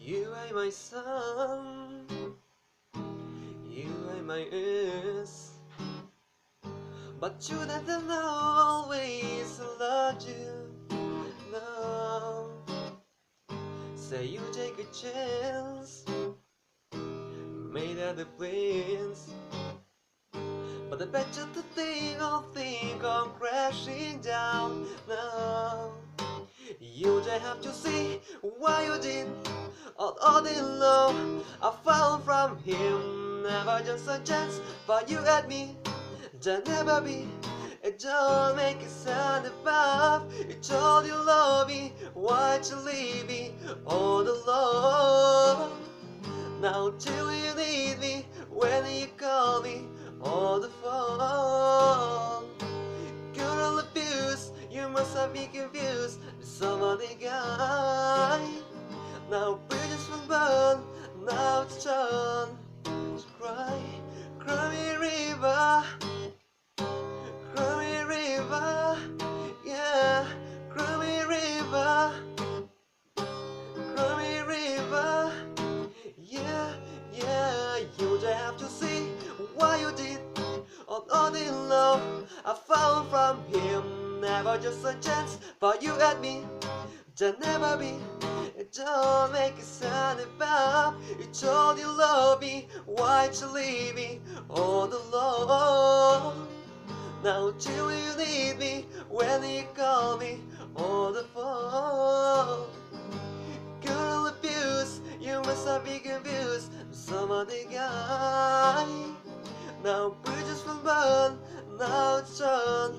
You are my sun, you are my earth, but you didn't always love you. No, say you take a chance, made other plans, but I bet you the thing I'll crashing down. No, you just have to see what you did. All day long I found from him, never just a chance for you and me. There'll never be. It don't make it sound above. You told you love me, why'd you leave me all alone? Now till you need me, when you call me on the phone. Girl abuse, you must have been confused with some other guy. Now bridges will burn, now it's turn to cry. Cry me river, cry me river, yeah. Cry me river, cry me river, yeah, yeah. You just have to see what you did all day long. I found from him, never just a chance for you and me. There'll never be. It don't make it sound about. You told you love me, why'd you leave me all alone? Now till you need me, when you call me on the phone. Girl abuse, you must have been confused with some other guy. Now bridges will burn, now it's turned